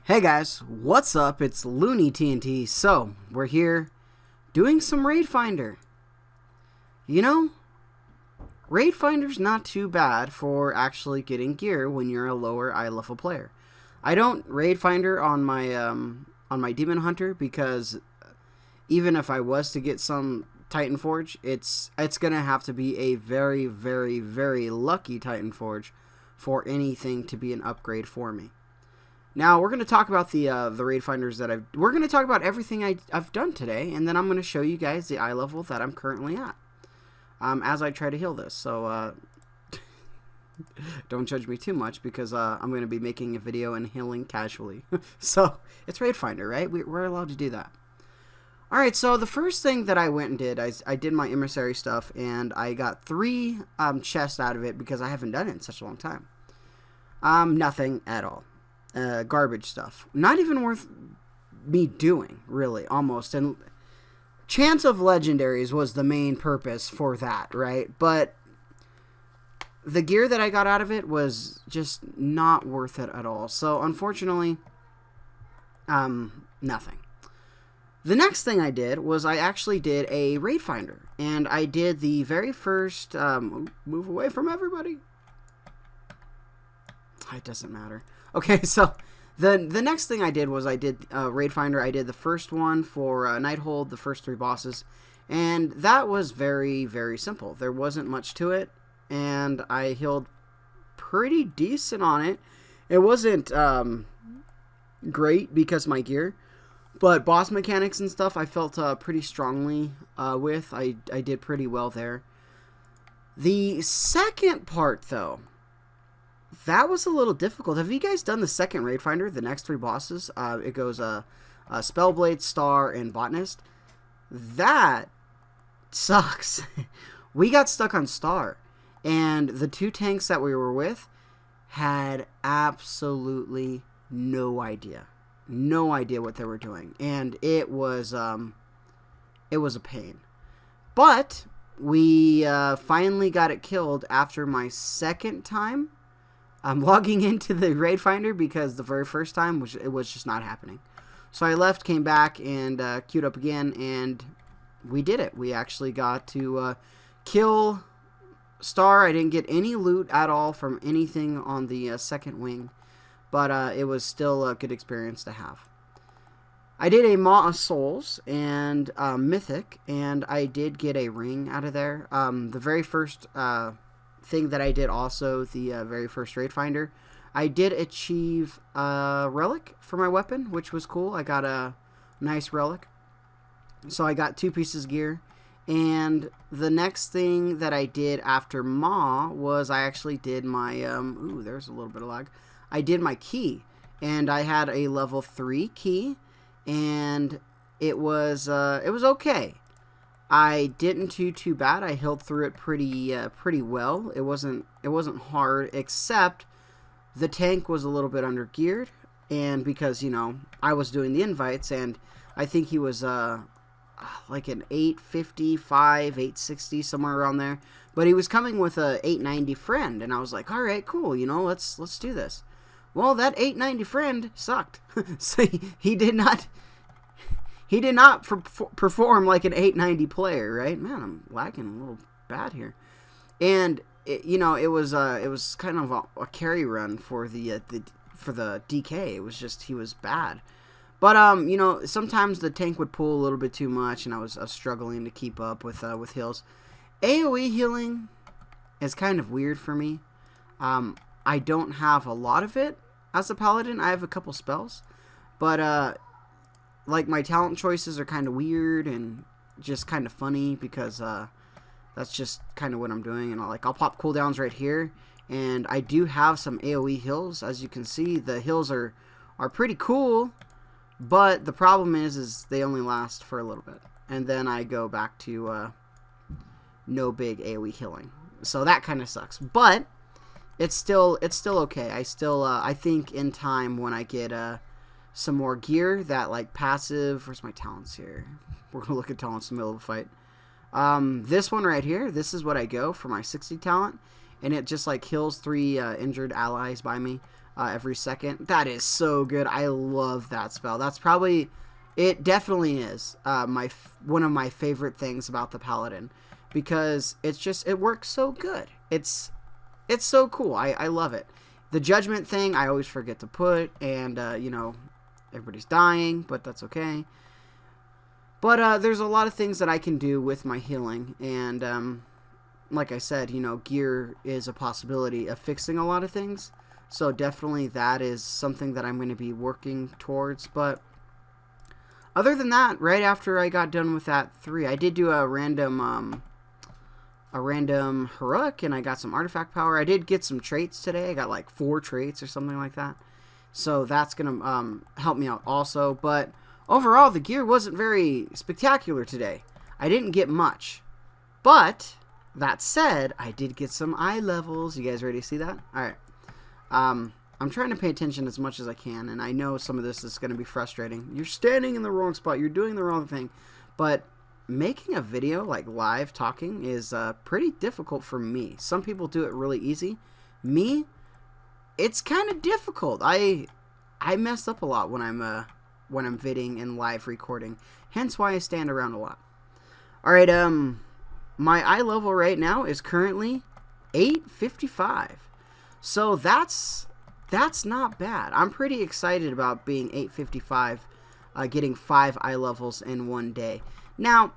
Hey guys, what's up? It's Looney TNT. So, we're here doing some Raid Finder. You know, Raid Finder's not too bad for actually getting gear when you're a lower eye level player. I don't Raid Finder on my Demon Hunter because even if I was to get some Titan Forge, it's gonna have to be a very, very, very lucky Titan Forge for anything to be an upgrade for me. Now we're going to talk about the raid finders that we're going to talk about everything I've done today, and then I'm going to show you guys the eye level that I'm currently at as I try to heal this. So don't judge me too much because I'm going to be making a video and healing casually. So it's raid finder, right? We're allowed to do that. All right. So the first thing that I went and did, I did my emissary stuff, and I got 3 chests out of it because I haven't done it in such a long time. Nothing at all. Garbage stuff. Not even worth me doing, really, almost. And chance of legendaries was the main purpose for that, right? But the gear that I got out of it was just not worth it at all. So, unfortunately, nothing. The next thing I did was I actually did a raid finder. And I did the very first... move away from everybody. It doesn't matter. Okay, so the next thing I did was I did Raid Finder. I did the first one for Nighthold, the first 3 bosses, and that was very, very simple. There wasn't much to it, and I healed pretty decent on it. It wasn't great because of my gear, but boss mechanics and stuff I felt pretty strongly with. I did pretty well there. The second part, though, that was a little difficult. Have you guys done the second Raid Finder, the next 3 bosses? It goes Spellblade, Star, and Botanist. That sucks. We got stuck on Star, and the 2 tanks that we were with had absolutely no idea. No idea what they were doing, and it was a pain. But we finally got it killed after my second time. I'm logging into the Raid Finder because the very first time it was just not happening. So I left, came back, and queued up again, and we did it. We actually got to kill Star. I didn't get any loot at all from anything on the second wing, but it was still a good experience to have. I did a Maw of Souls and Mythic, and I did get a ring out of there. The very first... thing that I did also, the very first Raid Finder, I did achieve a relic for my weapon, which was cool. I got a nice relic. So I got 2 pieces of gear. And the next thing that I did after Maw was I actually did my, ooh, there's a little bit of lag. I did my key. And I had a level 3 key. And it was okay. I didn't do too bad. I healed through it pretty well. It wasn't hard, except the tank was a little bit under geared, and because I was doing the invites, and I think he was like an 855, 860, somewhere around there. But he was coming with a 890 friend, and I was like, all right, cool. Let's do this. Well, that 890 friend sucked. So he did not. He did not perform like an 890 player, right? Man, I'm lagging a little bad here. And it was kind of a carry run for the DK. It was just he was bad. But sometimes the tank would pull a little bit too much, and I was struggling to keep up with heals. AOE healing is kind of weird for me. I don't have a lot of it as a paladin. I have a couple spells, but like my talent choices are kind of weird and just kind of funny because that's just kind of what I'm doing. And I'll pop cooldowns right here, and I do have some AOE heals. As you can see, the heals are pretty cool, but the problem is they only last for a little bit, and then I go back to no big AOE healing. So that kind of sucks, but it's still okay. I think in time when I get some more gear that passive. Where's my talents here? We're gonna look at talents in the middle of a fight. This one right here, this is what I go for my 60 talent, and it just heals 3 injured allies by me. every second. That is so good. I love that spell. That's probably, it definitely is one of my favorite things about the Paladin, because it's just, it works so good. It's so cool. I love it. The Judgment thing I always forget to put, and you know, everybody's dying, but that's okay. But there's a lot of things that I can do with my healing, and like I said, you know, gear is a possibility of fixing a lot of things. So definitely that is something that I'm going to be working towards. But other than that, right after I got done with that 3, I did do a random heroic, and I got some artifact power. I did get some traits today. I got like 4 traits or something like that. So that's going to help me out also. But overall, the gear wasn't very spectacular today. I didn't get much. But that said, I did get some iLvels. You guys ready to see that? All right. I'm trying to pay attention as much as I can, and I know some of this is going to be frustrating. You're standing in the wrong spot. You're doing the wrong thing. But making a video, like live talking, is pretty difficult for me. Some people do it really easy. Me, it's kind of difficult. I mess up a lot when I'm vidding and live recording. Hence why I stand around a lot. All right, my iLevel right now is currently 855. So that's not bad. I'm pretty excited about being 855, getting 5 iLevels in one day. Now,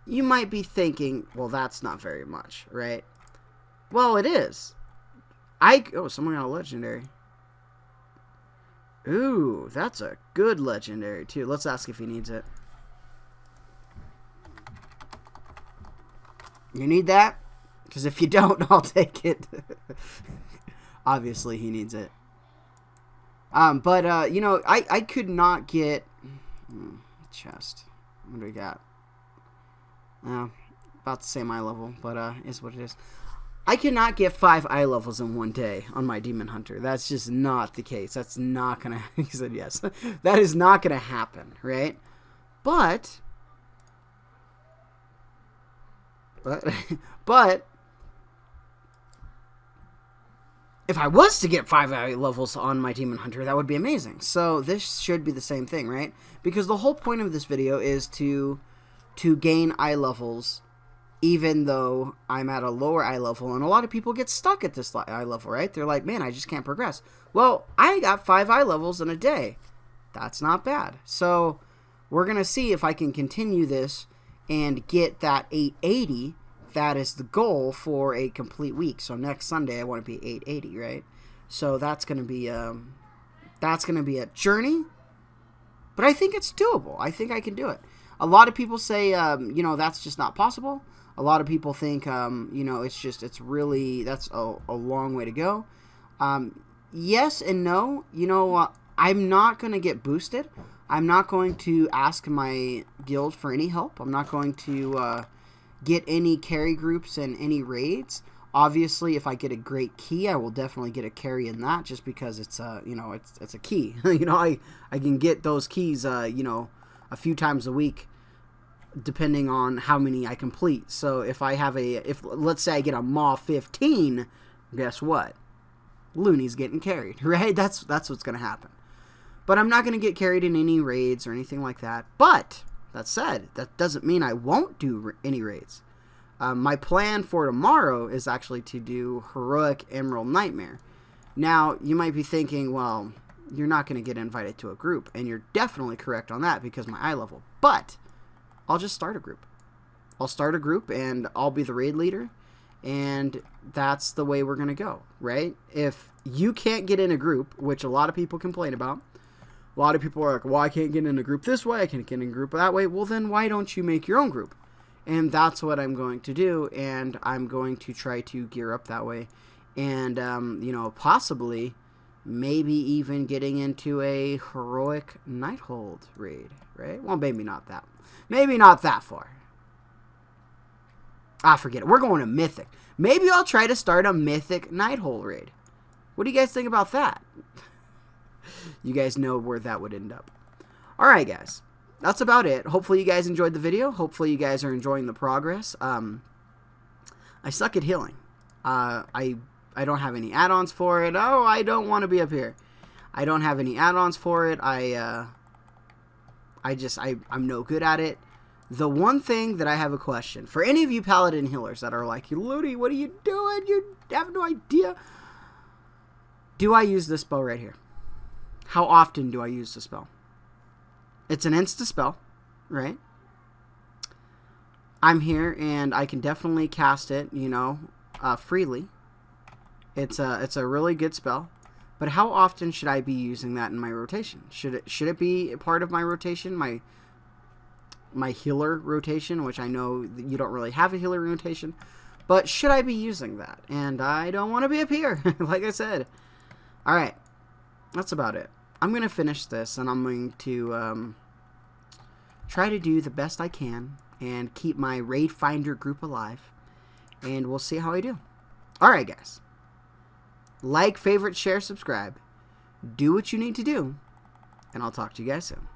you might be thinking, well, that's not very much, right? Well, it is. Oh, someone got a legendary. Ooh, that's a good legendary, too. Let's ask if he needs it. You need that? Because if you don't, I'll take it. Obviously, he needs it. But, you know, I could not get... chest. What do we got? About the same iLevel, but is what it is. I cannot get 5 iLevels in one day on my Demon Hunter. That's just not the case. That's not going to... He said yes. That is not going to happen, right? But... if I was to get 5 iLevels on my Demon Hunter, that would be amazing. So this should be the same thing, right? Because the whole point of this video is to gain iLevels, even though I'm at a lower iLevel. And a lot of people get stuck at this iLevel, right? They're like, man, I just can't progress. Well, I got 5 iLevels in a day. That's not bad. So we're going to see if I can continue this and get that 880. That is the goal for a complete week. So next Sunday I want to be 880, right? So that's going to be a journey, but I think it's doable. I think I can do it. A lot of people say, you know, that's just not possible. A lot of people think, you know, it's really, that's a long way to go. Yes and no. You know, I'm not going to get boosted. I'm not going to ask my guild for any help. I'm not going to get any carry groups and any raids. Obviously, if I get a great key, I will definitely get a carry in that, just because it's you know, it's a key. You know, I can get those keys you know, a few times a week, depending on how many I complete. So if I have let's say I get a Maw 15, guess what? Looney's getting carried, right? That's what's gonna happen. But I'm not gonna get carried in any raids or anything like that. But that said, that doesn't mean I won't do any raids. My plan for tomorrow is actually to do Heroic Emerald Nightmare. Now, you might be thinking, well, you're not going to get invited to a group. And you're definitely correct on that because my iLevel. But I'll just start a group. I'll start a group and I'll be the raid leader. And that's the way we're going to go, right? If you can't get in a group, which a lot of people complain about, a lot of people are like, well, I can't get in a group this way, I can't get in a group that way. Well, then why don't you make your own group? And that's what I'm going to do, and I'm going to try to gear up that way. And, you know, possibly, maybe even getting into a Heroic Nighthold raid, right? Well, maybe not that. Maybe not that far. Forget it. We're going to Mythic. Maybe I'll try to start a Mythic Nighthold raid. What do you guys think about that? You guys know where that would end up. Alright, guys. That's about it. Hopefully you guys enjoyed the video. Hopefully you guys are enjoying the progress. I suck at healing. I I don't have any add-ons for it. Oh, I don't want to be up here. I don't have any add-ons for it. I'm no good at it. The one thing that I have a question for any of you paladin healers that are like, Ludi, what are you doing? You have no idea. Do I use this spell right here? How often do I use the spell? It's an insta spell, right? I'm here and I can definitely cast it, you know, freely. It's a really good spell. But how often should I be using that in my rotation? Should it be a part of my rotation, my healer rotation, which I know that you don't really have a healer rotation, but should I be using that? And I don't want to be up here, like I said. All right, that's about it. I'm going to finish this, and I'm going to try to do the best I can and keep my Raid Finder group alive, and we'll see how I do. All right, guys. Like, favorite, share, subscribe. Do what you need to do, and I'll talk to you guys soon.